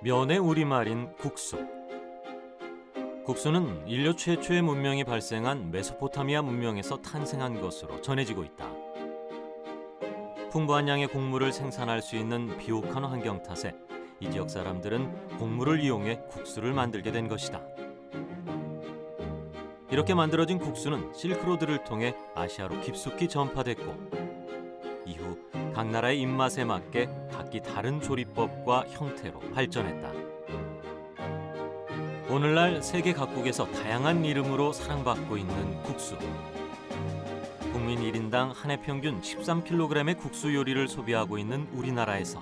면의 우리말인 국수. 국수는 인류 최초의 문명이 발생한 메소포타미아 문명에서 탄생한 것으로 전해지고 있다. 풍부한 양의 곡물을 생산할 수 있는 비옥한 환경 탓에 이 지역 사람들은 곡물을 이용해 국수를 만들게 된 것이다. 이렇게 만들어진 국수는 실크로드를 통해 아시아로 깊숙이 전파됐고 이후 각 나라의 입맛에 맞게 각기 다른 조리법과 형태로 발전했다. 오늘날 세계 각국에서 다양한 이름으로 사랑받고 있는 국수. 국민 1인당 한 해 평균 13kg의 국수 요리를 소비하고 있는 우리나라에서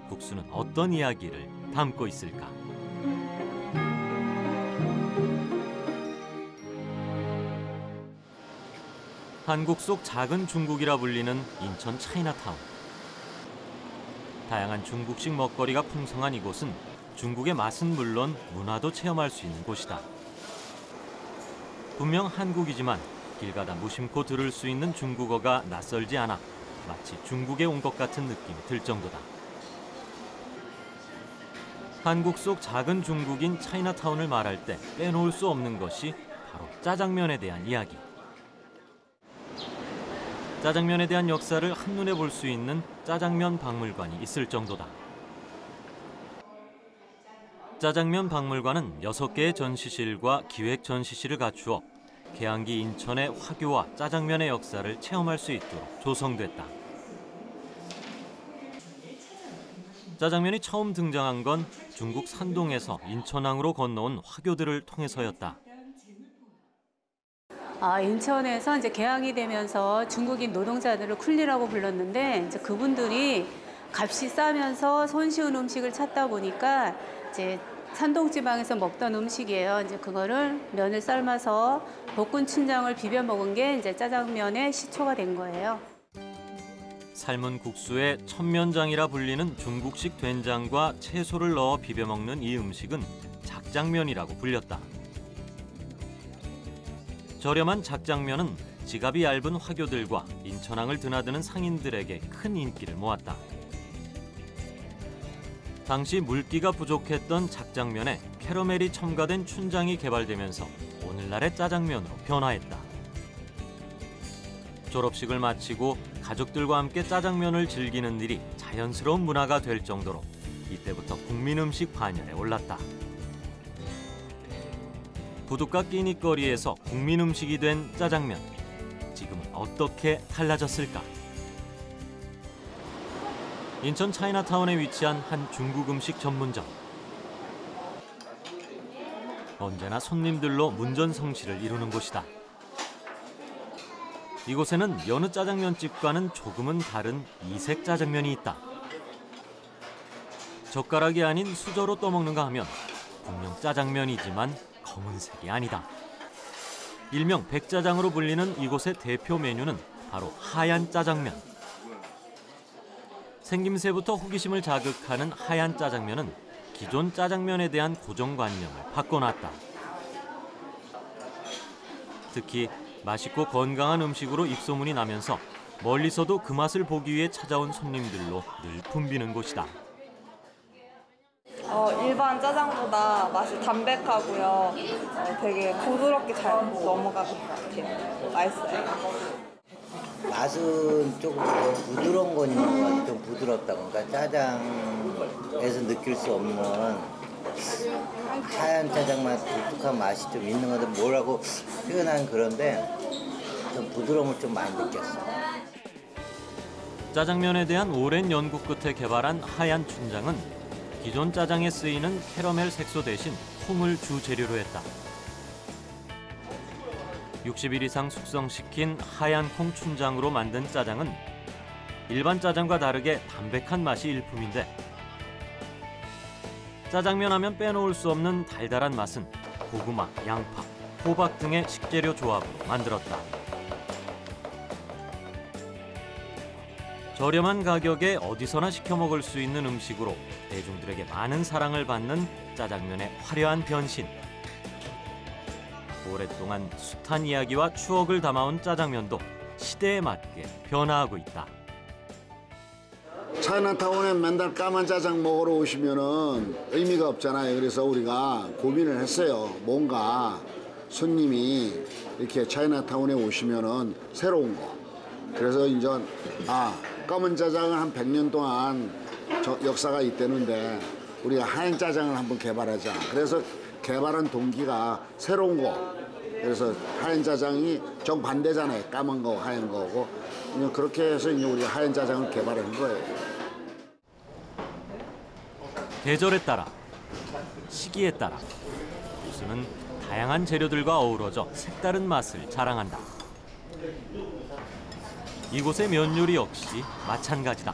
국수는 어떤 이야기를 담고 있을까? 한국 속 작은 중국이라 불리는 인천 차이나타운. 다양한 중국식 먹거리가 풍성한 이곳은 중국의 맛은 물론 문화도 체험할 수 있는 곳이다. 분명 한국이지만 길 가다 무심코 들을 수 있는 중국어가 낯설지 않아 마치 중국에 온 것 같은 느낌이 들 정도다. 한국 속 작은 중국인 차이나타운을 말할 때 빼놓을 수 없는 것이 바로 짜장면에 대한 이야기. 짜장면에 대한 역사를 한눈에 볼 수 있는 짜장면 박물관이 있을 정도다. 짜장면 박물관은 6개의 전시실과 기획 전시실을 갖추어 개항기 인천의 화교와 짜장면의 역사를 체험할 수 있도록 조성됐다. 짜장면이 처음 등장한 건 중국 산동에서 인천항으로 건너온 화교들을 통해서였다. 인천에서 이제 개항이 되면서 중국인 노동자들을 쿨리라고 불렀는데 이제 그분들이 값이 싸면서 손쉬운 음식을 찾다 보니까 이제 산동 지방에서 먹던 음식이에요. 이제 그거를 면을 삶아서 볶은 춘장을 비벼 먹은 게 이제 짜장면의 시초가 된 거예요. 삶은 국수에 천면장이라 불리는 중국식 된장과 채소를 넣어 비벼 먹는 이 음식은 작장면이라고 불렸다. 저렴한 작장면은 지갑이 얇은 화교들과 인천항을 드나드는 상인들에게 큰 인기를 모았다. 당시 물기가 부족했던 작장면에 캐러멜이 첨가된 춘장이 개발되면서 오늘날의 짜장면으로 변화했다. 졸업식을 마치고 가족들과 함께 짜장면을 즐기는 일이 자연스러운 문화가 될 정도로 이때부터 국민음식 반열에 올랐다. 부둣가 끼니거리에서 국민음식이 된 짜장면. 지금은 어떻게 달라졌을까? 인천 차이나타운에 위치한 한 중국 음식 전문점. 언제나 손님들로 문전성시를 이루는 곳이다. 이곳에는 여느 짜장면집과는 조금은 다른 이색 짜장면이 있다. 젓가락이 아닌 수저로 떠먹는가 하면 분명 짜장면이지만 검은색이 아니다. 일명 백짜장으로 불리는 이곳의 대표 메뉴는 바로 하얀 짜장면. 생김새부터 호기심을 자극하는 하얀 짜장면은 기존 짜장면에 대한 고정관념을 바꿔놨다. 특히 맛있고 건강한 음식으로 입소문이 나면서 멀리서도 그 맛을 보기 위해 찾아온 손님들로 늘 붐비는 곳이다. 일반 짜장보다 맛이 담백하고요. 되게 부드럽게 잘 넘어가는 것 같아요. 맛있어요. 맛은 조금 부드러운 건 있는 것 같아요. 좀 부드럽다. 그러니까 짜장에서 느낄 수 없는 하얀 짜장 맛, 독특한 맛이 좀 있는 건데 뭐라고 표현하는 그런데 좀 부드러움을 좀 많이 느꼈어요. 짜장면에 대한 오랜 연구 끝에 개발한 하얀 춘장은 기존 짜장에 쓰이는 캐러멜 색소 대신 콩을 주 재료로 했다. 60일 이상 숙성시킨 하얀 콩 춘장으로 만든 짜장은 일반 짜장과 다르게 담백한 맛이 일품인데 짜장면 하면 빼놓을 수 없는 달달한 맛은 고구마, 양파, 호박 등의 식재료 조합으로 만들었다. 저렴한 가격에 어디서나 시켜 먹을 수 있는 음식으로 대중들에게 많은 사랑을 받는 짜장면의 화려한 변신. 오랫동안 숱한 이야기와 추억을 담아온 짜장면도 시대에 맞게 변화하고 있다. 차이나타운에 맨날 까만 짜장 먹으러 오시면은 의미가 없잖아요. 그래서 우리가 고민을 했어요. 뭔가 손님이 이렇게 차이나타운에 오시면은 새로운 거. 그래서 이제 까만 짜장은 한 100년 동안 역사가 있다는데 우리가 하얀 짜장을 한번 개발하자. 그래서 개발한 동기가 새로운 거. 그래서 하얀 짜장이 정반대잖아요. 까만 거, 하얀 거고. 그렇게 해서 이제 우리가 하얀 짜장을 개발한 거예요. 계절에 따라, 시기에 따라 국수는 다양한 재료들과 어우러져 색다른 맛을 자랑한다. 이곳의 면 요리 역시 마찬가지다.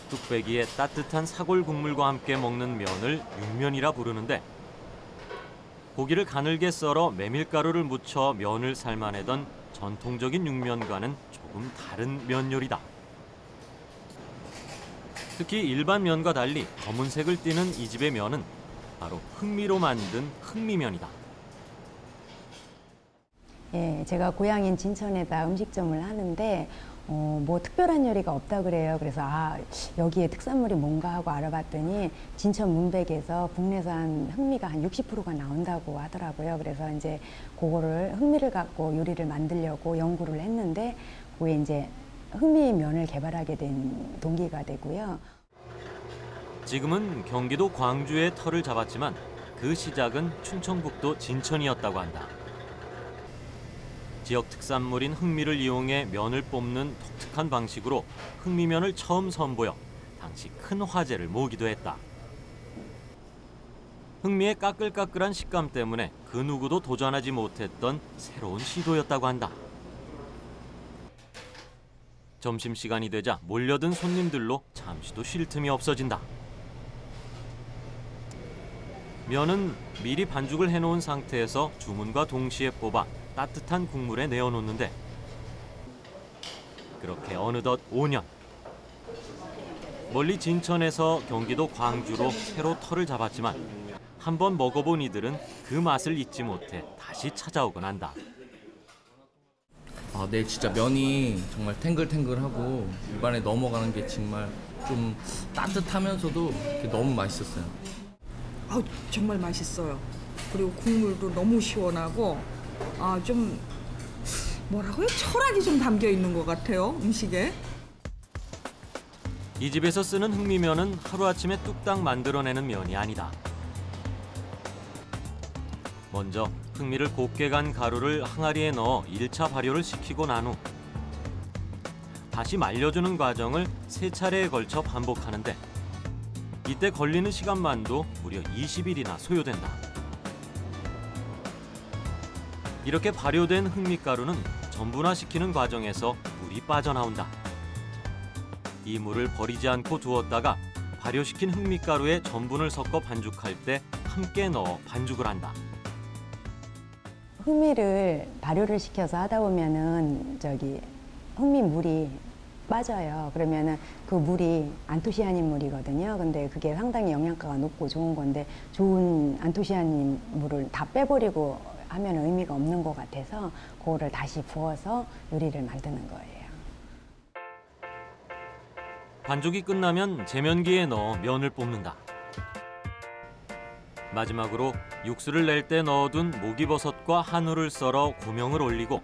뚝배기에 따뜻한 사골 국물과 함께 먹는 면을 육면이라 부르는데 고기를 가늘게 썰어 메밀가루를 묻혀 면을 삶아내던 전통적인 육면과는 조금 다른 면 요리다. 특히 일반 면과 달리 검은색을 띠는 이 집의 면은 바로 흑미로 만든 흑미면이다. 예, 제가 고향인 진천에다 음식점을 하는데 뭐 특별한 요리가 없다 그래요. 그래서 여기에 특산물이 뭔가 하고 알아봤더니 진천 문백에서 국내산 흑미가 한 60%가 나온다고 하더라고요. 그래서 이제 그거를 흑미를 갖고 요리를 만들려고 연구를 했는데 그게 이제 흑미면을 개발하게 된 동기가 되고요. 지금은 경기도 광주에 터를 잡았지만 그 시작은 충청북도 진천이었다고 한다. 지역 특산물인 흑미를 이용해 면을 뽑는 독특한 방식으로 흑미면을 처음 선보여 당시 큰 화제를 모으기도 했다. 흑미의 까끌까끌한 식감 때문에 그 누구도 도전하지 못했던 새로운 시도였다고 한다. 점심시간이 되자 몰려든 손님들로 잠시도 쉴 틈이 없어진다. 면은 미리 반죽을 해놓은 상태에서 주문과 동시에 뽑아 따뜻한 국물에 내어놓는데 그렇게 어느덧 5년. 멀리 진천에서 경기도 광주로 새로 터를 잡았지만 한번 먹어본 이들은 그 맛을 잊지 못해 다시 찾아오곤 한다. 네, 진짜 면이 정말 탱글탱글하고 입안에 넘어가는 게 정말 좀 따뜻하면서도 너무 맛있었어요. 정말 맛있어요. 그리고 국물도 너무 시원하고 좀 뭐라고요? 철학이 좀 담겨 있는 것 같아요, 음식에. 이 집에서 쓰는 흑미면은 하루아침에 뚝딱 만들어내는 면이 아니다. 먼저 흑미를 곱게 간 가루를 항아리에 넣어 1차 발효를 시키고 난 후 다시 말려주는 과정을 3차례에 걸쳐 반복하는데 이때 걸리는 시간만도 무려 20일이나 소요된다. 이렇게 발효된 흑미가루는 전분화시키는 과정에서 물이 빠져나온다. 이 물을 버리지 않고 두었다가 발효시킨 흑미가루에 전분을 섞어 반죽할 때 함께 넣어 반죽을 한다. 흑미를 발효를 시켜서 하다 보면은 흑미 물이 빠져요. 그러면은 그 물이 안토시아닌 물이거든요. 근데 그게 상당히 영양가가 높고 좋은 건데 좋은 안토시아닌 물을 다 빼버리고 하면 의미가 없는 것 같아서 그거를 다시 부어서 요리를 만드는 거예요. 반죽이 끝나면 제면기에 넣어 면을 뽑는다. 마지막으로 육수를 낼 때 넣어둔 목이버섯과 한우를 썰어 고명을 올리고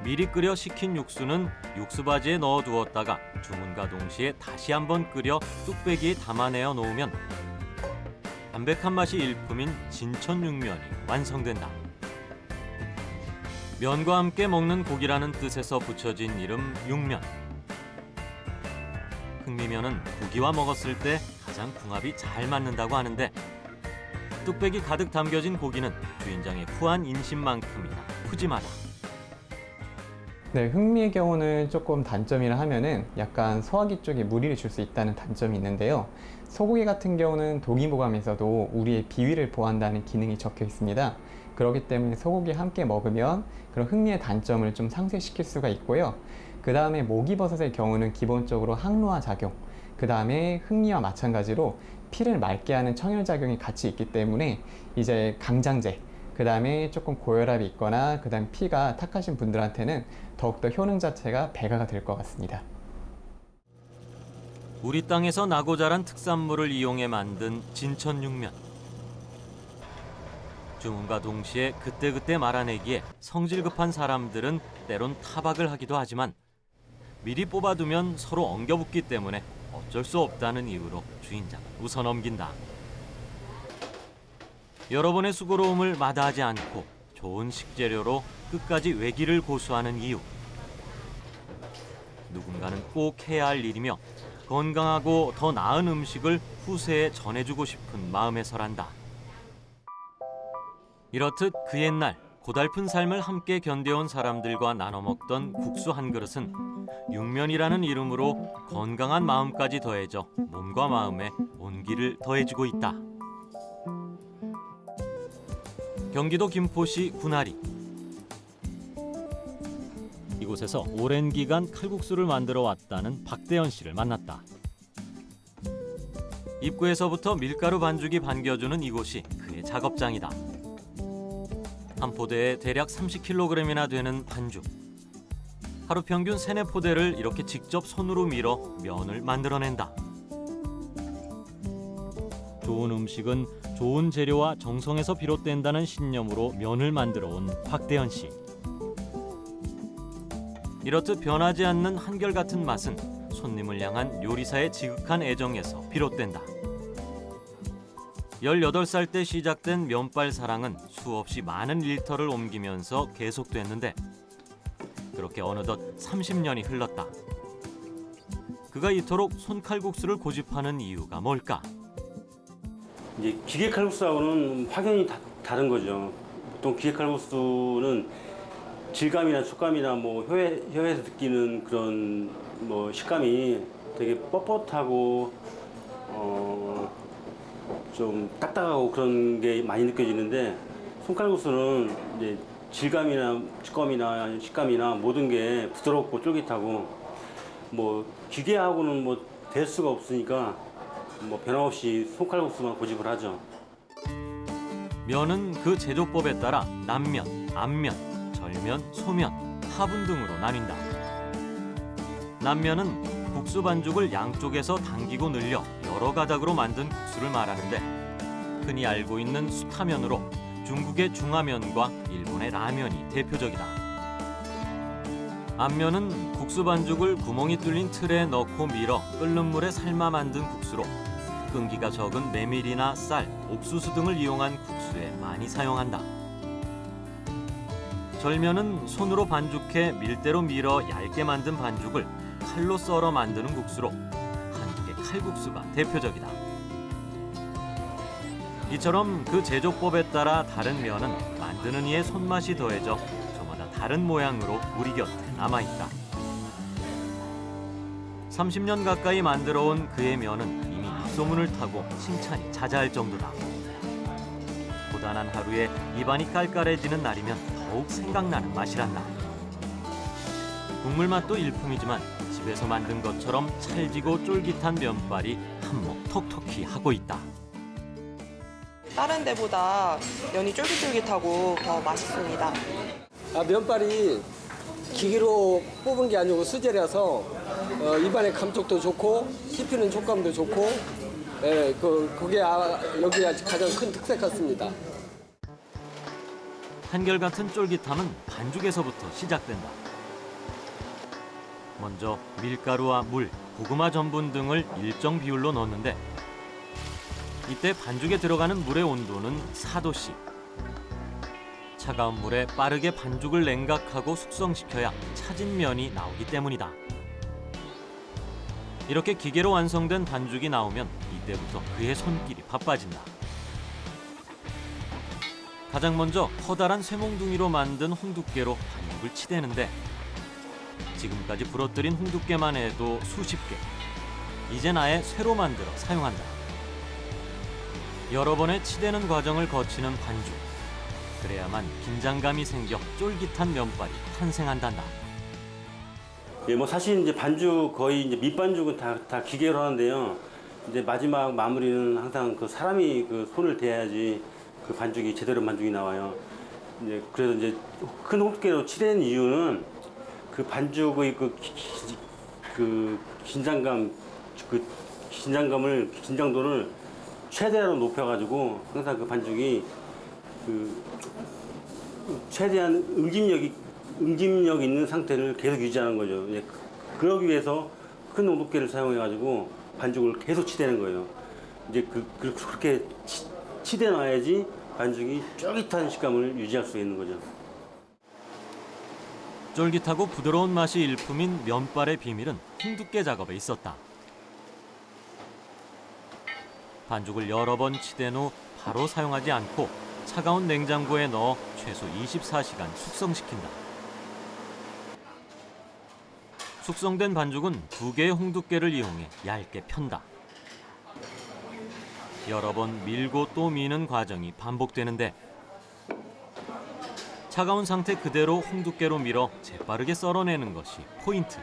미리 끓여 식힌 육수는 육수바지에 넣어두었다가 주문과 동시에 다시 한번 끓여 뚝배기에 담아내어 놓으면 담백한 맛이 일품인 진천육면이 완성된다. 면과 함께 먹는 고기라는 뜻에서 붙여진 이름 육면. 흑미면은 고기와 먹었을 때 가장 궁합이 잘 맞는다고 하는데 뚝배기 가득 담겨진 고기는 주인장의 후한 인심만큼이나 푸짐하다. 네, 흑미의 경우는 조금 단점이라 하면은 약간 소화기 쪽에 무리를 줄 수 있다는 단점이 있는데요. 소고기 같은 경우는 동의보감에서도 우리의 비위를 보호한다는 기능이 적혀 있습니다. 그렇기 때문에 소고기 함께 먹으면 그런 흑미의 단점을 좀 상쇄시킬 수가 있고요. 그 다음에 목이버섯의 경우는 기본적으로 항노화 작용, 그 다음에 흑미와 마찬가지로 피를 맑게 하는 청열작용이 같이 있기 때문에 이제 강장제, 그 다음에 조금 고혈압이 있거나 그 다음 피가 탁하신 분들한테는 더욱더 효능 자체가 배가가 될 것 같습니다. 우리 땅에서 나고 자란 특산물을 이용해 만든 진천육면. 주문과 동시에 그때그때 말아내기에 성질 급한 사람들은 때론 타박을 하기도 하지만 미리 뽑아두면 서로 엉겨붙기 때문에 어쩔 수 없다는 이유로 주인장은 웃어넘긴다. 여러분의 수고로움을 마다하지 않고 좋은 식재료로 끝까지 외기를 고수하는 이유. 누군가는 꼭 해야 할 일이며 건강하고 더 나은 음식을 후세에 전해주고 싶은 마음에서란다. 이렇듯 그 옛날 고달픈 삶을 함께 견뎌온 사람들과 나눠 먹던 국수 한 그릇은 육면이라는 이름으로 건강한 마음까지 더해져 몸과 마음에 온기를 더해주고 있다. 경기도 김포시 군화리. 이곳에서 오랜 기간 칼국수를 만들어 왔다는 박대현 씨를 만났다. 입구에서부터 밀가루 반죽이 반겨주는 이곳이 그의 작업장이다. 한 포대에 대략 30kg이나 되는 반죽. 하루 평균 3-4포대를 이렇게 직접 손으로 밀어 면을 만들어낸다. 좋은 음식은 좋은 재료와 정성에서 비롯된다는 신념으로 면을 만들어 온 박대현 씨. 이렇듯 변하지 않는 한결같은 맛은 손님을 향한 요리사의 지극한 애정에서 비롯된다. 18살 때 시작된 면발 사랑은 수없이 많은 일터를 옮기면서 계속됐는데 그렇게 어느덧 30년이 흘렀다. 그가 이토록 손칼국수를 고집하는 이유가 뭘까? 이제 기계 칼국수하고는 확연히 다른 거죠. 보통 기계 칼국수는 질감이나 촉감이나 뭐 혀에서 느끼는 그런 뭐 식감이 되게 뻣뻣하고 좀 딱딱하고 그런 게 많이 느껴지는데 손칼국수는 이제 질감이나 촉감이나 식감이나 모든 게 부드럽고 쫄깃하고 뭐 기계하고는 뭐 될 수가 없으니까 뭐 변함없이 손칼국수만 고집을 하죠. 면은 그 제조법에 따라 남면, 앞면, 절면, 소면, 화분 등으로 나뉜다. 남면은 국수 반죽을 양쪽에서 당기고 늘려 여러 가닥으로 만든 국수를 말하는데 흔히 알고 있는 수타면으로 중국의 중화면과 일본의 라면이 대표적이다. 앞면은 국수 반죽을 구멍이 뚫린 틀에 넣고 밀어 끓는 물에 삶아 만든 국수로 끈기가 적은 메밀이나 쌀, 옥수수 등을 이용한 국수에 많이 사용한다. 절면은 손으로 반죽해 밀대로 밀어 얇게 만든 반죽을 칼로 썰어 만드는 국수로 한국의 칼국수가 대표적이다. 이처럼 그 제조법에 따라 다른 면은 만드는 이의 손맛이 더해져 저마다 다른 모양으로 우리 곁에 남아있다. 30년 가까이 만들어온 그의 면은 이미 입소문을 타고 칭찬이 자자할 정도다. 고단한 하루에 입안이 깔깔해지는 날이면 더욱 생각나는 맛이란다. 국물 맛도 일품이지만 집에서 만든 것처럼 찰지고 쫄깃한 면발이 한몫 톡톡히 하고 있다. 다른 데보다 면이 쫄깃쫄깃하고 더 맛있습니다. 면발이 기계로 뽑은 게 아니고 수제라서 입안의 감촉도 좋고 씹히는 촉감도 좋고 그게 여기가 가장 큰 특색 같습니다. 한결같은 쫄깃함은 반죽에서부터 시작된다. 먼저 밀가루와 물, 고구마 전분 등을 일정 비율로 넣는데 이때 반죽에 들어가는 물의 온도는 4도씨. 차가운 물에 빠르게 반죽을 냉각하고 숙성시켜야 차진 면이 나오기 때문이다. 이렇게 기계로 완성된 반죽이 나오면 이때부터 그의 손길이 바빠진다. 가장 먼저 커다란 쇠몽둥이로 만든 홍두깨로 반죽을 치대는데 지금까지 부러뜨린 홍두깨만 해도 수십 개. 이젠 아예 쇠로 만들어 사용한다. 여러 번의 치대는 과정을 거치는 반죽. 그래야만 긴장감이 생겨 쫄깃한 면발이 탄생한단다. 예, 뭐 사실 이제 반죽 거의 이제 밑반죽은 다 기계로 하는데요. 이제 마지막 마무리는 항상 그 사람이 그 손을 대야지 그 반죽이 제대로 반죽이 나와요. 이제 그래서 이제 큰 홍두깨로 치대는 이유는 그 반죽의 그 긴장감, 그 긴장도를 최대한 높여가지고 항상 그 반죽이 그 최대한 응집력 있는 상태를 계속 유지하는 거죠. 이제 그러기 위해서 큰 온도계를 사용해가지고 반죽을 계속 치대는 거예요. 이제 그렇게 치대 놔야지 반죽이 쫄깃한 식감을 유지할 수 있는 거죠. 쫄깃하고 부드러운 맛이 일품인 면발의 비밀은 홍두깨 작업에 있었다. 반죽을 여러 번 치댄 후 바로 사용하지 않고 차가운 냉장고에 넣어 최소 24시간 숙성시킨다. 숙성된 반죽은 2개의 홍두깨를 이용해 얇게 편다. 여러 번 밀고 또 미는 과정이 반복되는데 차가운 상태 그대로 홍두깨로 밀어 재빠르게 썰어내는 것이 포인트.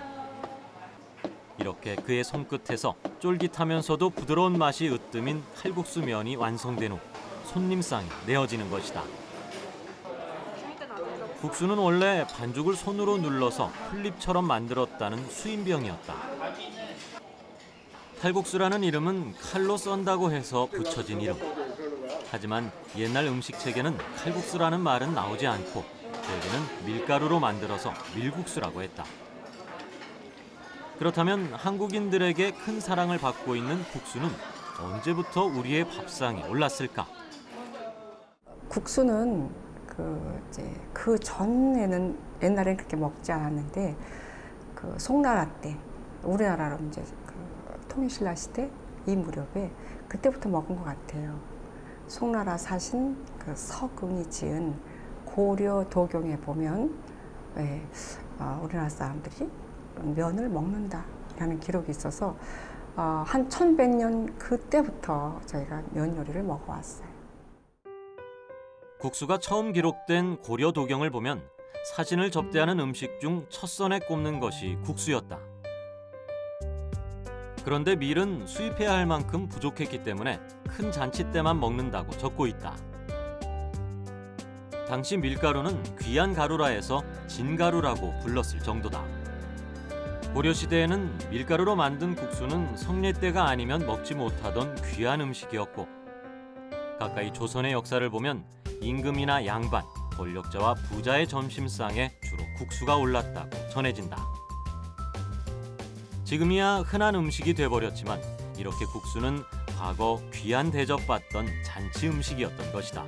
이렇게 그의 손끝에서 쫄깃하면서도 부드러운 맛이 으뜸인 칼국수 면이 완성된 후 손님상에 내어지는 것이다. 국수는 원래 반죽을 손으로 눌러서 풀잎처럼 만들었다는 수인병이었다. 칼국수라는 이름은 칼로 썬다고 해서 붙여진 이름. 하지만 옛날 음식책에는 칼국수라는 말은 나오지 않고 대개는 밀가루로 만들어서 밀국수라고 했다. 그렇다면 한국인들에게 큰 사랑을 받고 있는 국수는 언제부터 우리의 밥상에 올랐을까? 국수는 그 전에는 옛날엔 그렇게 먹지 않았는데 그 송나라 때 우리나라로 이제 그 통일신라 시대 이 무렵에 그때부터 먹은 것 같아요. 송나라 사신 그 서궁이 지은 고려 도경에 보면 우리나라 사람들이 면을 먹는다라는 기록이 있어서 한 1100년 그때부터 저희가 면 요리를 먹어왔어요. 국수가 처음 기록된 고려 도경을 보면 사신을 접대하는 음식 중 첫선에 꼽는 것이 국수였다. 그런데 밀은 수입해야 할 만큼 부족했기 때문에 큰 잔치 때만 먹는다고 적고 있다. 당시 밀가루는 귀한 가루라 해서 진가루라고 불렀을 정도다. 고려시대에는 밀가루로 만든 국수는 성례 때가 아니면 먹지 못하던 귀한 음식이었고 가까이 조선의 역사를 보면 임금이나 양반, 권력자와 부자의 점심상에 주로 국수가 올랐다고 전해진다. 지금이야 흔한 음식이 돼버렸지만 이렇게 국수는 과거 귀한 대접받던 잔치 음식이었던 것이다.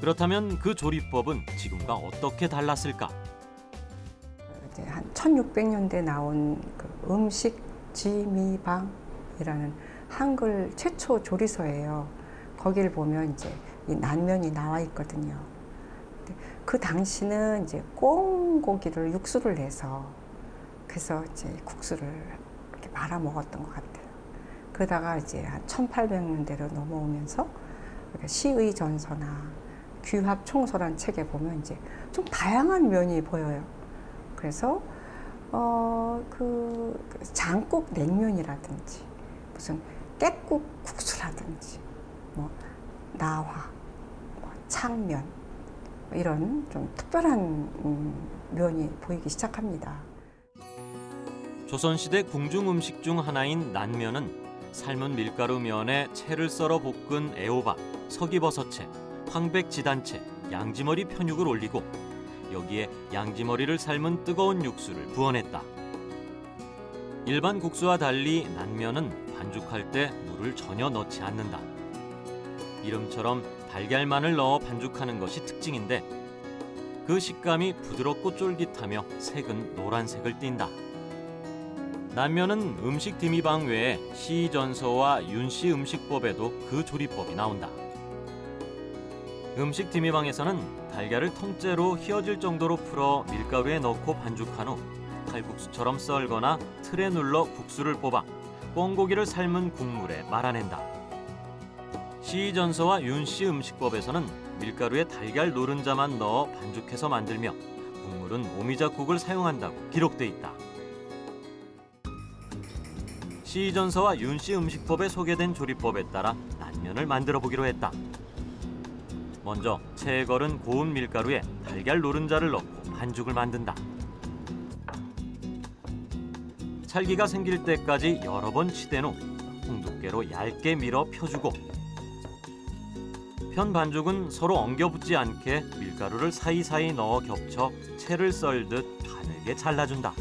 그렇다면 그 조리법은 지금과 어떻게 달랐을까? 이제 한 1600년대 나온 그 음식 지미방이라는 한글 최초 조리서예요. 거기를 보면 이제 이 난면이 나와 있거든요. 그 당시는 이제 꽁고기를 육수를 내서 그래서 이제 국수를 이렇게 말아 먹었던 것 같아요. 그러다가 이제 한 1800년대로 넘어오면서 시의 전서나 귀합 총서란 책에 보면 이제 좀 다양한 면이 보여요. 그래서 그 장국 냉면이라든지 무슨 깻국 국수라든지 뭐 나화, 뭐 창면 이런 좀 특별한 면이 보이기 시작합니다. 조선시대 궁중 음식 중 하나인 난면은 삶은 밀가루 면에 채를 썰어 볶은 애호박, 서기버섯채, 황백지단채, 양지머리 편육을 올리고 여기에 양지머리를 삶은 뜨거운 육수를 부어냈다. 일반 국수와 달리 난면은 반죽할 때 물을 전혀 넣지 않는다. 이름처럼 달걀만을 넣어 반죽하는 것이 특징인데 그 식감이 부드럽고 쫄깃하며 색은 노란색을 띈다. 난면은 음식 디미방 외에 시전서와 윤씨 음식법에도 그 조리법이 나온다. 음식 디미방에서는 달걀을 통째로 휘어질 정도로 풀어 밀가루에 넣고 반죽한 후 칼국수처럼 썰거나 틀에 눌러 국수를 뽑아 꽁고기를 삶은 국물에 말아낸다. 시전서와 윤씨 음식법에서는 밀가루에 달걀 노른자만 넣어 반죽해서 만들며 국물은 오미자국을 사용한다고 기록돼 있다. 시전서와 윤씨 음식법에 소개된 조리법에 따라 난면을 만들어 보기로 했다. 먼저 채에 걸은 고운 밀가루에 달걀 노른자를 넣고 반죽을 만든다. 살기가 생길 때까지 여러 번 치댄 후 홍두깨로 얇게 밀어 펴주고 편 반죽은 서로 엉겨붙지 않게 밀가루를 사이사이 넣어 겹쳐 채를 썰듯 가늘게 잘라준다.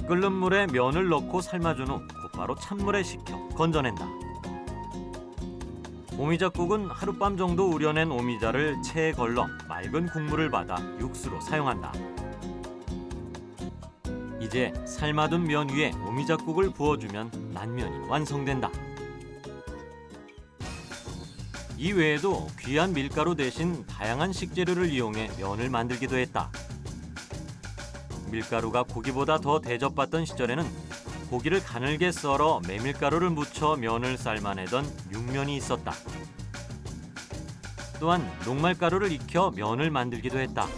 끓는 물에 면을 넣고 삶아준 후 곧바로 찬물에 식혀 건져낸다. 오미자국은 하룻밤 정도 우려낸 오미자를 체에 걸러 맑은 국물을 받아 육수로 사용한다. 이제 삶아둔 면 위에 오미자국을 부어주면 난면이 완성된다. 이 외에도 귀한 밀가루 대신 다양한 식재료를 이용해 면을 만들기도 했다. 밀가루가 고기보다 더 대접받던 시절에는 고기를 가늘게 썰어 메밀가루를 묻혀 면을 삶아내던 육면이 있었다. 또한 녹말가루를 익혀 면을 만들기도 했다.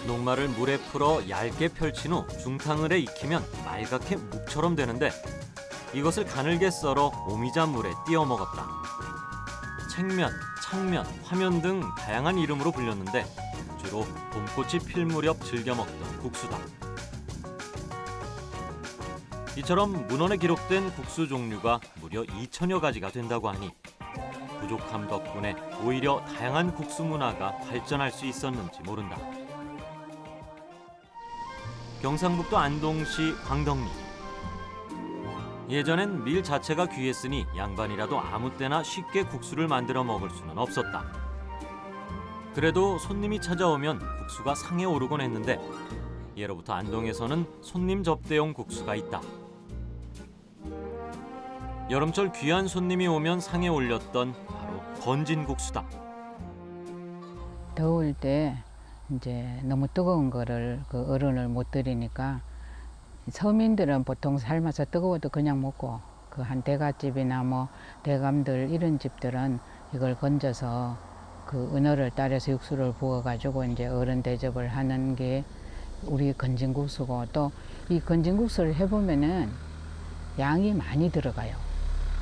녹말을 물에 풀어 얇게 펼친 후 중탕을에 익히면 말갛게 묵처럼 되는데 이것을 가늘게 썰어 오미자물에 띄워 먹었다. 책면, 창면, 화면 등 다양한 이름으로 불렸는데 주로 봄꽃이 필 무렵 즐겨 먹던 국수다. 이처럼 문헌에 기록된 국수 종류가 무려 2,000여 가지가 된다고 하니 부족함 덕분에 오히려 다양한 국수 문화가 발전할 수 있었는지 모른다. 경상북도 안동시 광덕리. 예전엔 밀 자체가 귀했으니 양반이라도 아무 때나 쉽게 국수를 만들어 먹을 수는 없었다. 그래도 손님이 찾아오면 국수가 상에 오르곤 했는데 예로부터 안동에서는 손님 접대용 국수가 있다. 여름철 귀한 손님이 오면 상에 올렸던 바로 건진국수다. 더울 때 이제 너무 뜨거운 거를 그 어른을 못 드리니까 서민들은 보통 삶아서 뜨거워도 그냥 먹고 그 한 대갓집이나 뭐 대감들 이런 집들은 이걸 건져서 그 은어를 따려서 육수를 부어가지고 이제 어른 대접을 하는 게 우리 건진국수고 또 이 건진국수를 해보면은 양이 많이 들어가요.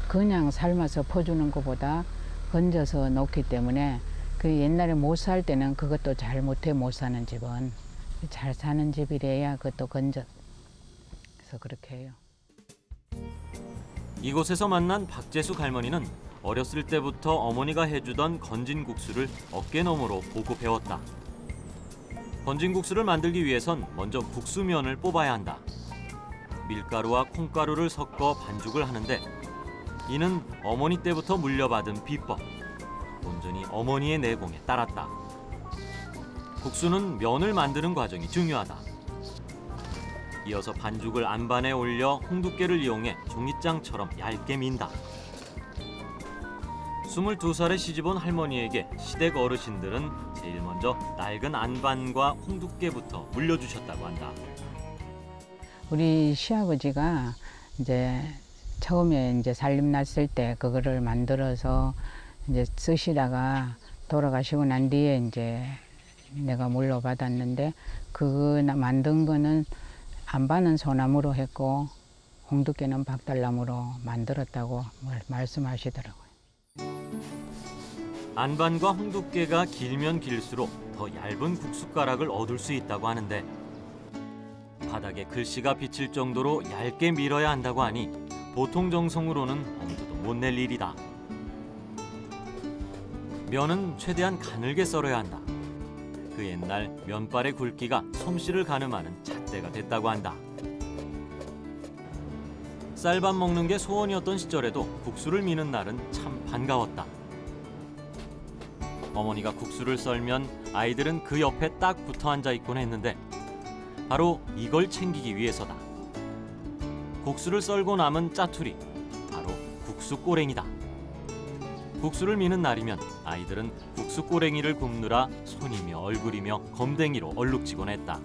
그냥 삶아서 퍼주는 것보다 건져서 넣기 때문에 그 옛날에 못 살 때는 그것도 잘 못해 못 사는 집은 잘 사는 집이래야 그것도 건져. 그래서 그렇게 해요. 이곳에서 만난 박재숙 할머니는 어렸을 때부터 어머니가 해주던 건진국수를 어깨너머로 보고 배웠다. 건진국수를 만들기 위해선 먼저 국수면을 뽑아야 한다. 밀가루와 콩가루를 섞어 반죽을 하는데 이는 어머니 때부터 물려받은 비법. 온전히 어머니의 내공에 따랐다. 국수는 면을 만드는 과정이 중요하다. 이어서 반죽을 안반에 올려 홍두깨를 이용해 종이장처럼 얇게 민다. 22살에 시집온 할머니에게 시댁 어르신들은 제일 먼저 낡은 안반과 홍두깨부터 물려주셨다고 한다. 우리 시아버지가 이제 처음에 이제 살림 났을 때 그거를 만들어서 이제 쓰시다가 돌아가시고 난 뒤에 이제 내가 물려받았는데 그거 만든 거는 안반은 소나무로 했고 홍두깨는 박달나무로 만들었다고 말씀하시더라고요. 안반과 홍두깨가 길면 길수록 더 얇은 국숫가락을 얻을 수 있다고 하는데 바닥에 글씨가 비칠 정도로 얇게 밀어야 한다고 하니 보통 정성으로는 엄두도 못 낼 일이다. 면은 최대한 가늘게 썰어야 한다. 그 옛날 면발의 굵기가 솜씨를 가늠하는 잣대가 됐다고 한다. 쌀밥 먹는 게 소원이었던 시절에도 국수를 미는 날은 참 반가웠다. 어머니가 국수를 썰면 아이들은 그 옆에 딱 붙어 앉아 있곤 했는데 바로 이걸 챙기기 위해서다. 국수를 썰고 남은 짜투리, 바로 국수꼬랭이다. 국수를 미는 날이면 아이들은 국수꼬랭이를 굽느라 손이며 얼굴이며 검댕이로 얼룩지곤 했다.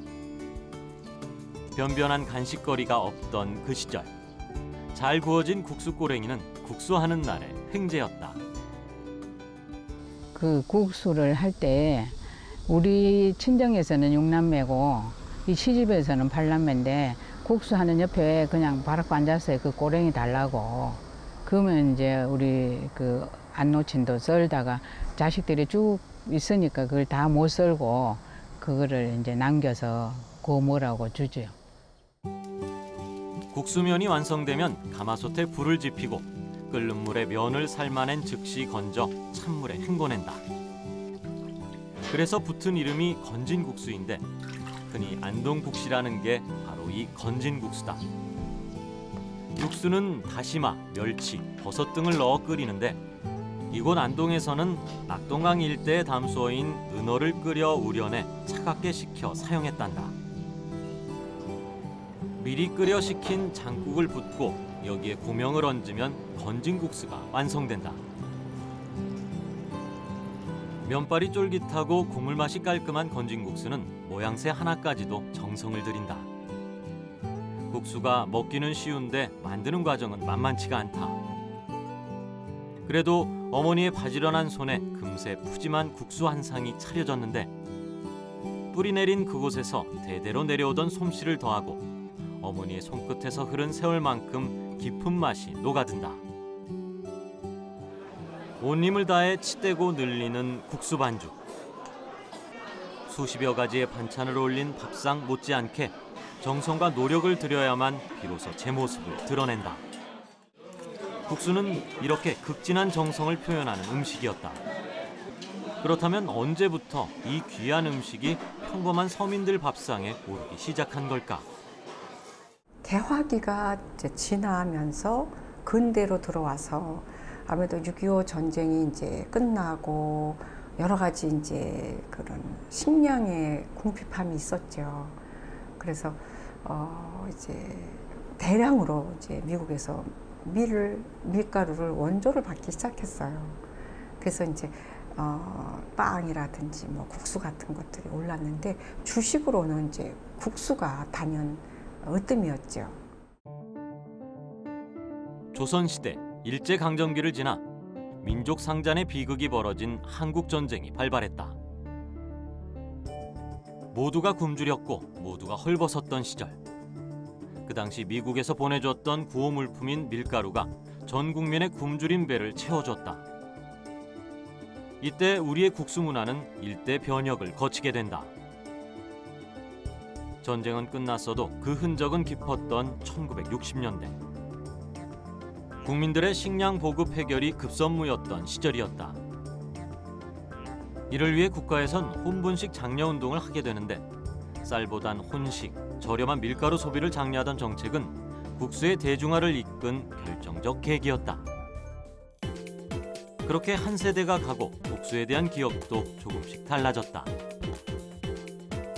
변변한 간식거리가 없던 그 시절, 잘 구워진 국수꼬랭이는 국수하는 날의 횡재였다. 그 국수를 할 때 우리 친정에서는 6남매고 이 시집에서는 8남매인데 국수하는 옆에 그냥 바라고 앉아서 그 꼬랭이 달라고 그러면 이제 우리 그 안노친도 썰다가 자식들이 쭉 있으니까 그걸 다 못 썰고 그거를 이제 남겨서 구워 먹으라고 주죠. 국수면이 완성되면 가마솥에 불을 지피고 끓는 물에 면을 삶아낸 즉시 건져 찬물에 헹궈낸다. 그래서 붙은 이름이 건진국수인데 흔히 안동국시라는 게 바로 이 건진국수다. 육수는 다시마, 멸치, 버섯 등을 넣어 끓이는데 이곳 안동에서는 낙동강 일대의 담소인 은어를 끓여 우려내 차갑게 식혀 사용했단다. 미리 끓여 식힌 장국을 붓고 여기에 고명을 얹으면 건진국수가 완성된다. 면발이 쫄깃하고 국물 맛이 깔끔한 건진국수는 모양새 하나까지도 정성을 들인다. 국수가 먹기는 쉬운데 만드는 과정은 만만치가 않다. 그래도 어머니의 바지런한 손에 금세 푸짐한 국수 한 상이 차려졌는데 뿌리 내린 그곳에서 대대로 내려오던 솜씨를 더하고 어머니의 손끝에서 흐른 세월만큼 깊은 맛이 녹아든다. 온 힘을 다해 치대고 늘리는 국수 반죽. 수십여 가지의 반찬을 올린 밥상 못지않게 정성과 노력을 들여야만 비로소 제 모습을 드러낸다. 국수는 이렇게 극진한 정성을 표현하는 음식이었다. 그렇다면 언제부터 이 귀한 음식이 평범한 서민들 밥상에 오르기 시작한 걸까? 대화기가 이제 지나면서 근대로 들어와서 아무래도 6.25 전쟁이 이제 끝나고 여러 가지 이제 그런 식량의 궁핍함이 있었죠. 그래서 이제 대량으로 이제 미국에서 밀가루를 원조를 받기 시작했어요. 그래서 이제 빵이라든지 뭐 국수 같은 것들이 올랐는데 주식으로는 이제 국수가 단연 으뜸이었죠. 조선시대 일제강점기를 지나 민족 상잔의 비극이 벌어진 한국전쟁이 발발했다. 모두가 굶주렸고 모두가 헐벗었던 시절. 그 당시 미국에서 보내줬던 구호물품인 밀가루가 전 국민의 굶주린 배를 채워줬다. 이때 우리의 국수 문화는 일대 변혁을 거치게 된다. 전쟁은 끝났어도 그 흔적은 깊었던 1960년대. 국민들의 식량 보급 해결이 급선무였던 시절이었다. 이를 위해 국가에선 혼분식 장려운동을 하게 되는데 쌀보단 혼식, 저렴한 밀가루 소비를 장려하던 정책은 국수의 대중화를 이끈 결정적 계기였다. 그렇게 한 세대가 가고 국수에 대한 기억도 조금씩 달라졌다.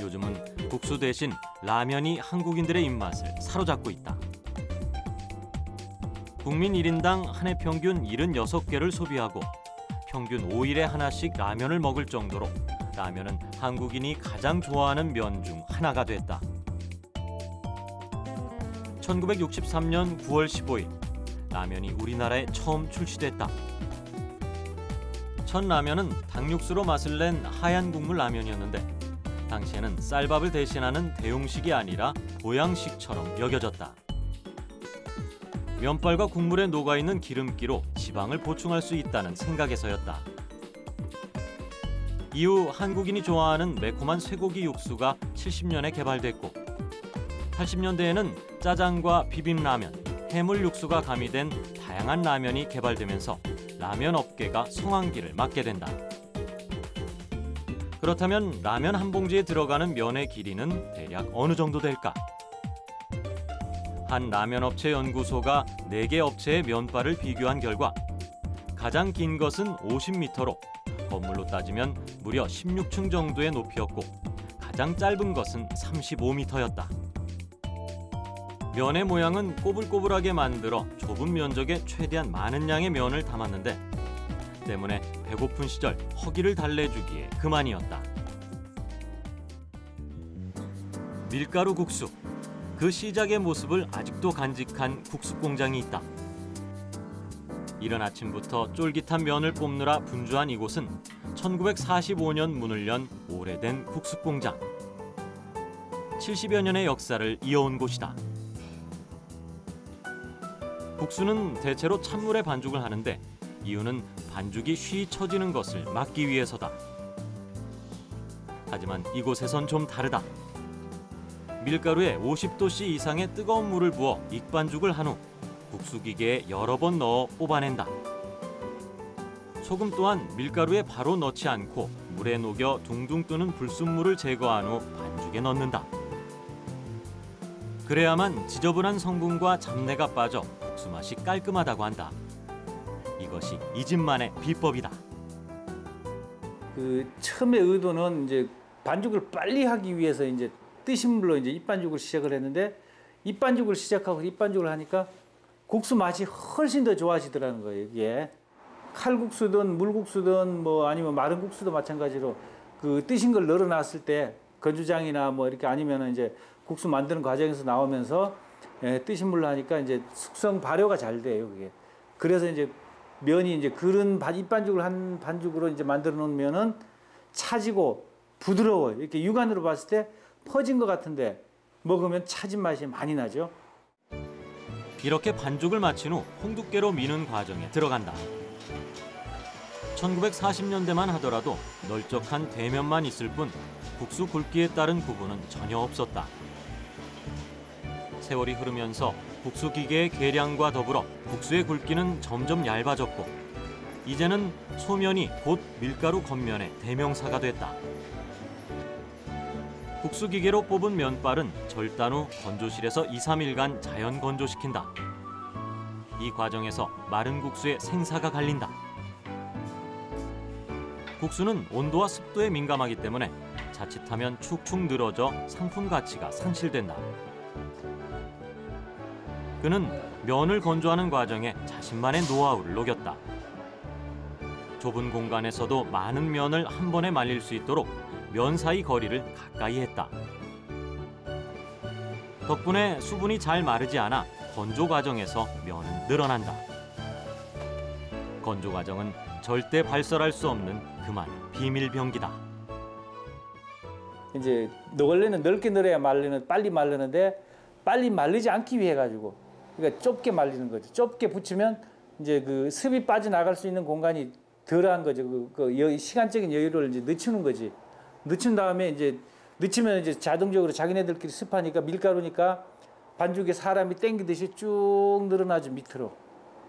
요즘은 국수 대신 라면이 한국인들의 입맛을 사로잡고 있다. 국민 1인당 한 해 평균 76개를 소비하고 평균 5일에 하나씩 라면을 먹을 정도로 라면은 한국인이 가장 좋아하는 면 중 하나가 됐다. 1963년 9월 15일 라면이 우리나라에 처음 출시됐다. 첫 라면은 닭육수로 맛을 낸 하얀 국물 라면이었는데 당시에는 쌀밥을 대신하는 대용식이 아니라 보양식처럼 여겨졌다. 면발과 국물에 녹아있는 기름기로 지방을 보충할 수 있다는 생각에서였다. 이후 한국인이 좋아하는 매콤한 쇠고기 육수가 70년에 개발됐고 80년대에는 짜장과 비빔라면, 해물 육수가 가미된 다양한 라면이 개발되면서 라면 업계가 성황기를 맞게 된다. 그렇다면 라면 한 봉지에 들어가는 면의 길이는 대략 어느 정도 될까? 한 라면업체 연구소가 4개 업체의 면발을 비교한 결과 가장 긴 것은 50m로 건물로 따지면 무려 16층 정도의 높이였고 가장 짧은 것은 35m였다. 면의 모양은 꼬불꼬불하게 만들어 좁은 면적에 최대한 많은 양의 면을 담았는데 때문에 배고픈 시절 허기를 달래주기에 그만이었다. 밀가루 국수, 그 시작의 모습을 아직도 간직한 국수 공장이 있다. 이른 아침부터 쫄깃한 면을 뽑느라 분주한 이곳은 1945년 문을 연 오래된 국수 공장. 70여 년의 역사를 이어온 곳이다. 국수는 대체로 찬물에 반죽을 하는데 이유는 반죽이 쉬이 처지는 것을 막기 위해서다. 하지만 이곳에선 좀 다르다. 밀가루에 50도씨 이상의 뜨거운 물을 부어 익반죽을 한 후 국수 기계에 여러 번 넣어 뽑아낸다. 소금 또한 밀가루에 바로 넣지 않고 물에 녹여 둥둥 뜨는 불순물을 제거한 후 반죽에 넣는다. 그래야만 지저분한 성분과 잡내가 빠져 국수 맛이 깔끔하다고 한다. 이것이 이 집만의 비법이다. 그 처음에 의도는 이제 반죽을 빨리 하기 위해서 이제 뜨신 물로 이제 입반죽을 시작을 했는데 입반죽을 시작하고 입반죽을 하니까 국수 맛이 훨씬 더 좋아지더라는 거예요. 이게 칼국수든 물국수든 뭐 아니면 마른 국수도 마찬가지로 그 뜨신 걸 널어놨을 때 건주장이나 뭐 이렇게 아니면 이제 국수 만드는 과정에서 나오면서 뜨신 물로 하니까 이제 숙성 발효가 잘 돼요. 그게 그래서 이제 면이 이제 그런 입반죽을 한 반죽으로 이제 만들어 놓은 면은 차지고 부드러워요. 이렇게 육안으로 봤을 때 퍼진 것 같은데 먹으면 차진 맛이 많이 나죠. 이렇게 반죽을 마친 후 홍두깨로 미는 과정에 들어간다. 1940년대만 하더라도 널쩍한 대면만 있을 뿐 국수 굵기에 따른 구분은 전혀 없었다. 세월이 흐르면서 국수 기계의 개량과 더불어 국수의 굵기는 점점 얇아졌고 이제는 소면이 곧 밀가루 겉면의 대명사가 됐다. 국수 기계로 뽑은 면발은 절단 후 건조실에서 2, 3일간 자연 건조시킨다. 이 과정에서 마른 국수의 생사가 갈린다. 국수는 온도와 습도에 민감하기 때문에 자칫하면 축축 늘어져 상품 가치가 상실된다. 그는 면을 건조하는 과정에 자신만의 노하우를 녹였다. 좁은 공간에서도 많은 면을 한 번에 말릴 수 있도록 면 사이 거리를 가까이 했다. 덕분에 수분이 잘 마르지 않아 건조 과정에서 면은 늘어난다. 건조 과정은 절대 발설할 수 없는 그만 비밀병기다. 이제 원래는 넓게 널어야 빨리 마르는데 빨리 마르지 않기 위해 가지고 그러니까 좁게 말리는 거죠. 좁게 붙이면 이제 그 습이 빠져나갈 수 있는 공간이 덜한 거죠. 시간적인 여유를 이제 늦추는 거지. 늦춘 다음에 이제 늦추면 이제 자동적으로 자기네들끼리 습하니까 밀가루니까 반죽에 사람이 당기듯이 쭉 늘어나죠. 밑으로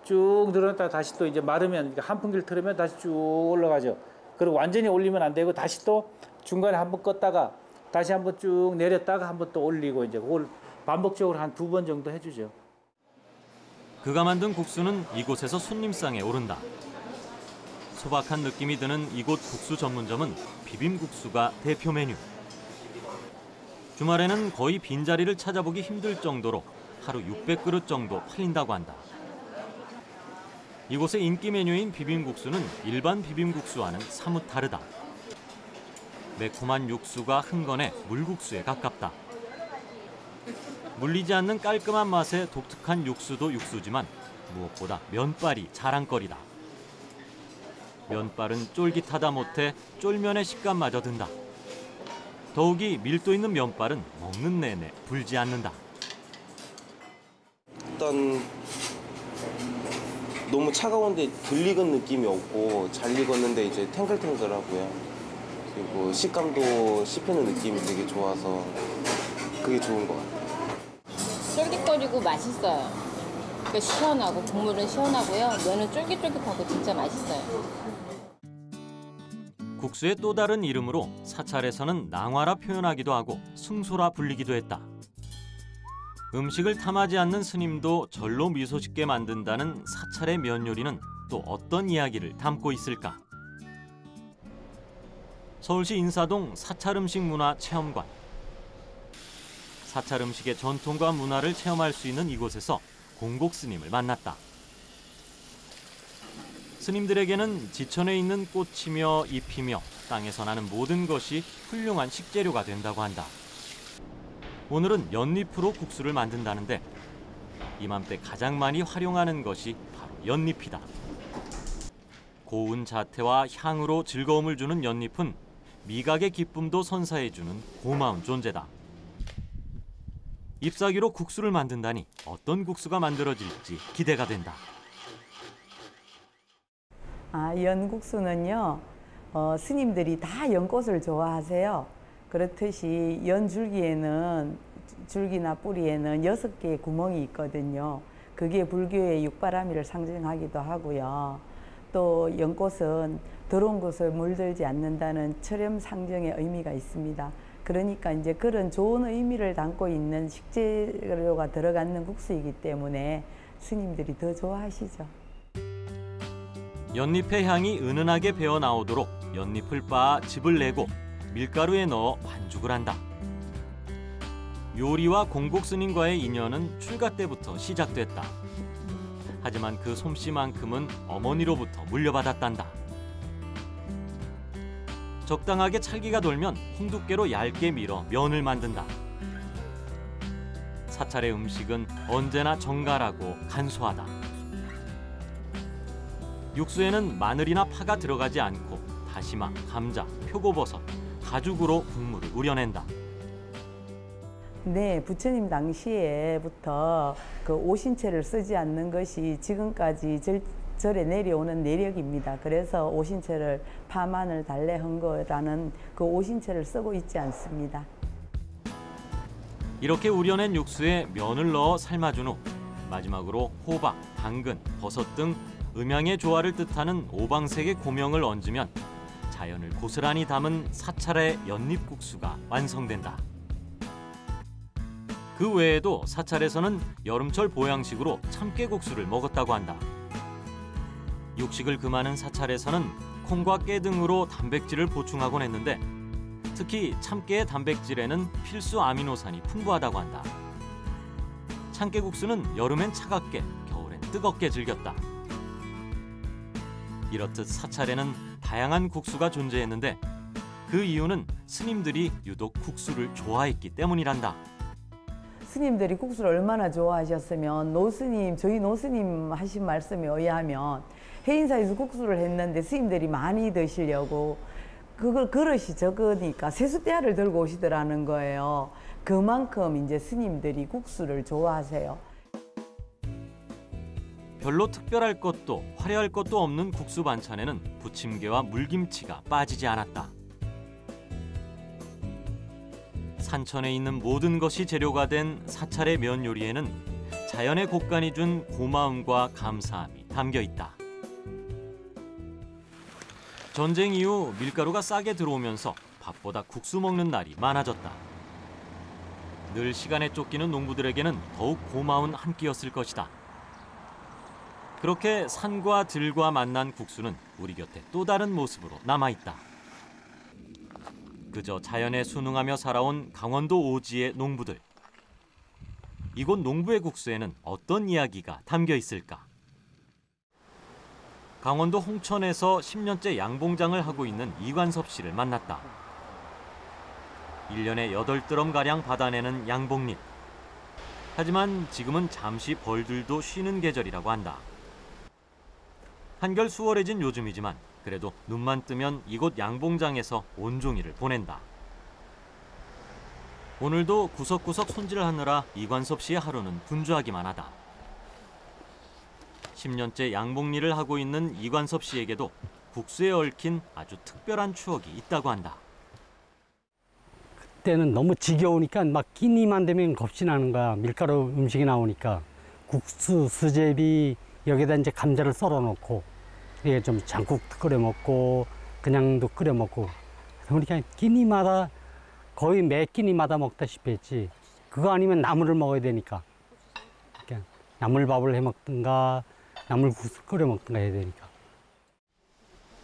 쭉 늘어났다가 다시 또 이제 마르면 한 풍기를 틀으면 다시 쭉 올라가죠. 그리고 완전히 올리면 안 되고 다시 또 중간에 한번 껐다가 다시 한번 쭉 내렸다가 한번 또 올리고 이제 그걸 반복적으로 한 2번 정도 해주죠. 그가 만든 국수는 이곳에서 손님상에 오른다. 소박한 느낌이 드는 이곳 국수 전문점은 비빔국수가 대표 메뉴. 주말에는 거의 빈자리를 찾아보기 힘들 정도로 하루 600그릇 정도 팔린다고 한다. 이곳의 인기 메뉴인 비빔국수는 일반 비빔국수와는 사뭇 다르다. 매콤한 육수가 흥건해 물국수에 가깝다. 물리지 않는 깔끔한 맛의 독특한 육수도 육수지만 무엇보다 면발이 자랑거리다. 면발은 쫄깃하다 못해 쫄면의 식감마저 든다. 더욱이 밀도 있는 면발은 먹는 내내 불지 않는다. 일단 너무 차가운데 덜 익은 느낌이 없고 잘 익었는데 이제 탱글탱글하고요. 그리고 식감도 씹히는 느낌이 되게 좋아서 그게 좋은 것 같아요. 쫄깃거리고 맛있어요. 그러니까 시원하고 국물은 시원하고요. 면은 쫄깃쫄깃하고 진짜 맛있어요. 국수의 또 다른 이름으로 사찰에서는 낭화라 표현하기도 하고 숭소라 불리기도 했다. 음식을 탐하지 않는 스님도 절로 미소 짓게 만든다는 사찰의 면 요리는 또 어떤 이야기를 담고 있을까? 서울시 인사동 사찰음식문화체험관. 사찰 음식의 전통과 문화를 체험할 수 있는 이곳에서 공곡 스님을 만났다. 스님들에게는 지천에 있는 꽃이며 잎이며 땅에서 나는 모든 것이 훌륭한 식재료가 된다고 한다. 오늘은 연잎으로 국수를 만든다는데 이맘때 가장 많이 활용하는 것이 바로 연잎이다. 고운 자태와 향으로 즐거움을 주는 연잎은 미각의 기쁨도 선사해주는 고마운 존재다. 잎사귀로 국수를 만든다니 어떤 국수가 만들어질지 기대가 된다. 연국수는요, 스님들이 다 연꽃을 좋아하세요. 그렇듯이 연줄기에는 줄기나 뿌리에는 6개의 구멍이 있거든요. 그게 불교의 육바라밀을 상징하기도 하고요. 또 연꽃은 더러운 곳에 물들지 않는다는 철염 상정의 의미가 있습니다. 그러니까 이제 그런 좋은 의미를 담고 있는 식재료가 들어가는 국수이기 때문에 스님들이 더 좋아하시죠. 연잎의 향이 은은하게 배어 나오도록 연잎을 빻아 즙을 내고 밀가루에 넣어 반죽을 한다. 요리와 공곡 스님과의 인연은 출가 때부터 시작됐다. 하지만 그 솜씨만큼은 어머니로부터 물려받았단다. 적당하게 찰기가 돌면 홍두깨로 얇게 밀어 면을 만든다. 사찰의 음식은 언제나 정갈하고 간소하다. 육수에는 마늘이나 파가 들어가지 않고 다시마, 감자, 표고버섯, 가죽으로 국물을 우려낸다. 네, 부처님 당시에부터 그 오신채를 쓰지 않는 것이 지금까지 절에 내려오는 내력입니다. 그래서 오신채를 파, 마늘, 달래, 헌거라는 그 오신채를 쓰고 있지 않습니다. 이렇게 우려낸 육수에 면을 넣어 삶아준 후 마지막으로 호박, 당근, 버섯 등 음양의 조화를 뜻하는 오방색의 고명을 얹으면 자연을 고스란히 담은 사찰의 연잎국수가 완성된다. 그 외에도 사찰에서는 여름철 보양식으로 참깨국수를 먹었다고 한다. 육식을 금하는 사찰에서는 콩과 깨 등으로 단백질을 보충하곤 했는데 특히 참깨의 단백질에는 필수 아미노산이 풍부하다고 한다. 참깨국수는 여름엔 차갑게, 겨울엔 뜨겁게 즐겼다. 이렇듯 사찰에는 다양한 국수가 존재했는데 그 이유는 스님들이 유독 국수를 좋아했기 때문이란다. 스님들이 국수를 얼마나 좋아하셨으면 노스님, 저희 노스님 하신 말씀에 의하면 해인사에서 국수를 했는데 스님들이 많이 드시려고 그걸 그릇이 적으니까 세숫대야를 들고 오시더라는 거예요. 그만큼 이제 스님들이 국수를 좋아하세요. 별로 특별할 것도 화려할 것도 없는 국수 반찬에는 부침개와 물김치가 빠지지 않았다. 산천에 있는 모든 것이 재료가 된 사찰의 면 요리에는 자연의 곡간이 준 고마움과 감사함이 담겨 있다. 전쟁 이후 밀가루가 싸게 들어오면서 밥보다 국수 먹는 날이 많아졌다. 늘 시간에 쫓기는 농부들에게는 더욱 고마운 한 끼였을 것이다. 그렇게 산과 들과 만난 국수는 우리 곁에 또 다른 모습으로 남아있다. 그저 자연에 순응하며 살아온 강원도 오지의 농부들. 이곳 농부의 국수에는 어떤 이야기가 담겨 있을까? 강원도 홍천에서 10년째 양봉장을 하고 있는 이관섭 씨를 만났다. 1년에 8드럼가량 받아내는 양봉잎. 하지만 지금은 잠시 벌들도 쉬는 계절이라고 한다. 한결 수월해진 요즘이지만 그래도 눈만 뜨면 이곳 양봉장에서 온종일을 보낸다. 오늘도 구석구석 손질하느라 이관섭 씨의 하루는 분주하기만 하다. 10년째 양봉일을 하고 있는 이관섭 씨에게도 국수에 얽힌 아주 특별한 추억이 있다고 한다. 그때는 너무 지겨우니까 막 끼니만 되면 겁이 나는 거야. 밀가루 음식이 나오니까. 국수, 수제비 여기다 이제 감자를 썰어 놓고 이게 좀 장국 끓여 먹고 그냥도 끓여 먹고 그러니까 끼니마다 거의 매 끼니마다 먹다시피 했지. 그거 아니면 나물을 먹어야 되니까. 그러니까 나물밥을 해 먹든가 나물국수 끓여 먹든가 해야 되니까.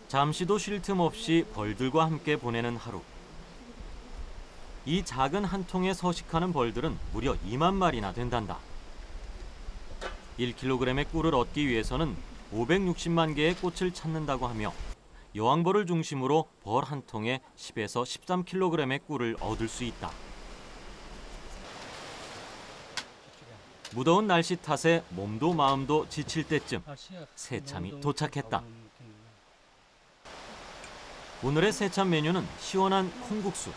잠시도 쉴 틈 없이 벌들과 함께 보내는 하루. 이 작은 한 통에 서식하는 벌들은 무려 2만 마리나 된단다. 1kg의 꿀을 얻기 위해서는 560만 개의 꽃을 찾는다고 하며 여왕벌을 중심으로 벌 한 통에 10에서 13kg의 꿀을 얻을 수 있다. 무더운 날씨 탓에 몸도 마음도 지칠 때쯤 새참이 도착했다. 오늘의 새참 메뉴는 시원한 콩국수.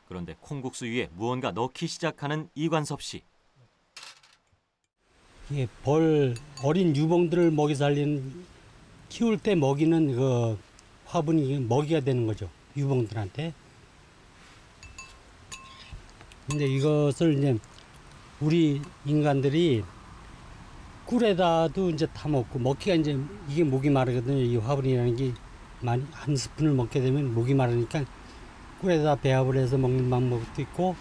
그런데 콩국수 위에 무언가 넣기 시작하는 이관섭 씨. 이게 벌 어린 유봉들을 먹이 살리는 키울 때 먹이는 그 화분이 먹이가 되는 거죠. 유봉들한테. 근데 이것을 이제 우리 인간들이 꿀에다도 이제 타 먹고 먹기가 이제 이게 목이 마르거든요. 이 화분이라는 게 많이 한 스푼을 먹게 되면 목이 마르니까 꿀에다 배합을 해서 먹는 방법도 있고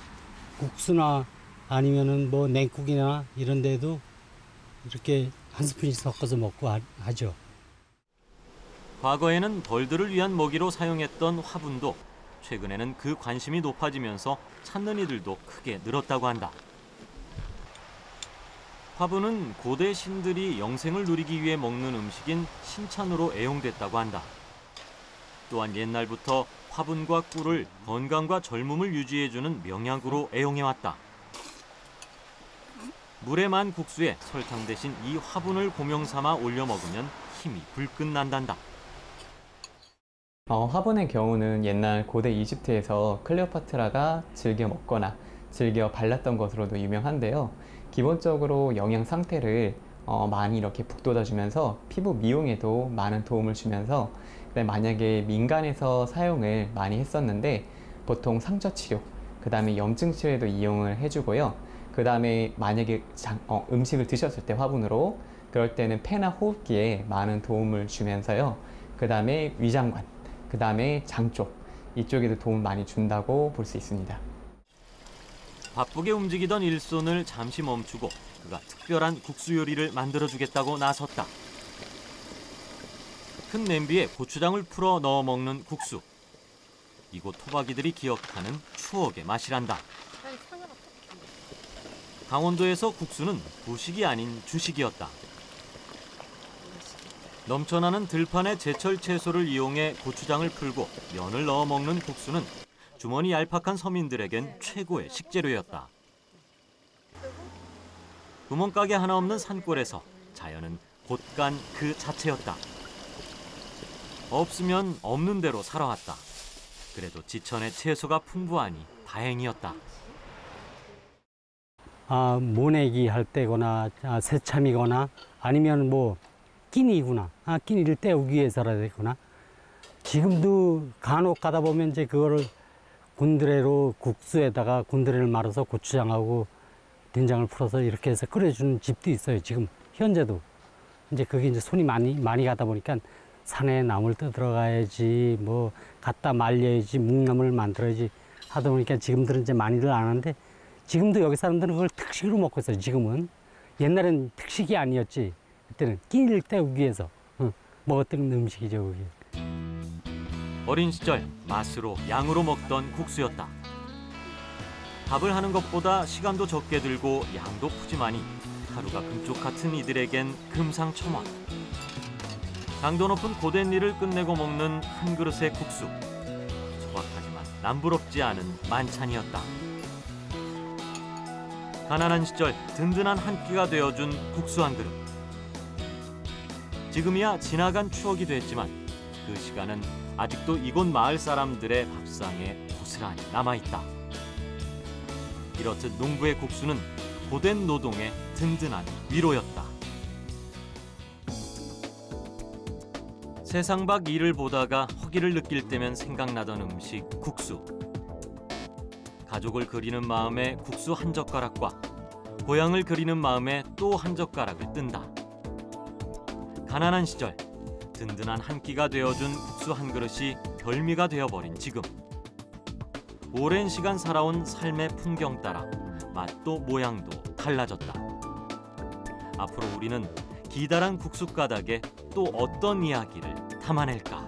국수나 아니면은 뭐 냉국이나 이런 데도 이렇게 한 스푼씩 섞어서 먹고 하죠. 과거에는 벌들을 위한 먹이로 사용했던 화분도 최근에는 그 관심이 높아지면서 찾는 이들도 크게 늘었다고 한다. 화분은 고대 신들이 영생을 누리기 위해 먹는 음식인 신찬으로 애용됐다고 한다. 또한 옛날부터 화분과 꿀을 건강과 젊음을 유지해주는 명약으로 애용해왔다. 물에 만 국수에 설탕 대신 이 화분을 고명 삼아 올려 먹으면 힘이 불끈 난단다. 화분의 경우는 옛날 고대 이집트에서 클레오파트라가 즐겨 먹거나 즐겨 발랐던 것으로도 유명한데요. 기본적으로 영양 상태를 많이 이렇게 북돋아주면서 피부 미용에도 많은 도움을 주면서 만약에 민간에서 사용을 많이 했었는데 보통 상처 치료, 그 다음에 염증 치료에도 이용을 해주고요. 그 다음에 만약에 음식을 드셨을 때 화분으로 그럴 때는 폐나 호흡기에 많은 도움을 주면서요. 그 다음에 위장관, 그 다음에 장 쪽, 이쪽에도 도움을 많이 준다고 볼 수 있습니다. 바쁘게 움직이던 일손을 잠시 멈추고 그가 특별한 국수 요리를 만들어주겠다고 나섰다. 큰 냄비에 고추장을 풀어 넣어 먹는 국수. 이곳 토박이들이 기억하는 추억의 맛이란다. 강원도에서 국수는 부식이 아닌 주식이었다. 넘쳐나는 들판의 제철 채소를 이용해 고추장을 풀고 면을 넣어 먹는 국수는 주머니 얄팍한 서민들에겐 최고의 식재료였다. 구멍가게 하나 없는 산골에서 자연은 곳간 그 자체였다. 없으면 없는 대로 살아왔다. 그래도 지천의 채소가 풍부하니 다행이었다. 모내기 할 때거나 새참이거나 아니면 뭐 끼니구나. 끼니를 때우기 위해서라거나 지금도 간혹 가다 보면 이제 그거를 군드레로 국수에다가 군드레를 말아서 고추장하고 된장을 풀어서 이렇게 해서 끓여주는 집도 있어요. 지금 현재도. 이제 그게 이제 손이 많이 가다 보니까 산에 나물 뜯으러 가야지, 뭐 갖다 말려야지, 묵나물 만들어야지 하다 보니까 지금들은 이제 많이들 안 하는데 지금도 여기 사람들은 그걸 특식으로 먹고 있어요. 지금은. 옛날엔 특식이 아니었지. 그때는 끼니를 때우기 위해서 먹었던 음식이죠. 그게. 어린 시절 맛으로 양으로 먹던 국수였다. 밥을 하는 것보다 시간도 적게 들고 양도 푸짐하니 하루가 금쪽 같은 이들에겐 금상첨화. 강도 높은 고된 일을 끝내고 먹는 한 그릇의 국수. 소박하지만 남부럽지 않은 만찬이었다. 가난한 시절 든든한 한 끼가 되어준 국수 한 그릇. 지금이야 지나간 추억이 됐지만 그 시간은 아직도 이곳 마을 사람들의 밥상에 고스란히 남아있다. 이렇듯 농부의 국수는 고된 노동의 든든한 위로였다. 세상 밖 일을 보다가 허기를 느낄 때면 생각나던 음식 국수. 가족을 그리는 마음에 국수 한 젓가락과 고향을 그리는 마음에 또 한 젓가락을 뜬다. 가난한 시절 든든한 한 끼가 되어준 국수 한 그릇이 별미가 되어버린 지금. 오랜 시간 살아온 삶의 풍경 따라 맛도 모양도 달라졌다. 앞으로 우리는 기다란 국수 가닥에 또 어떤 이야기를 담아낼까?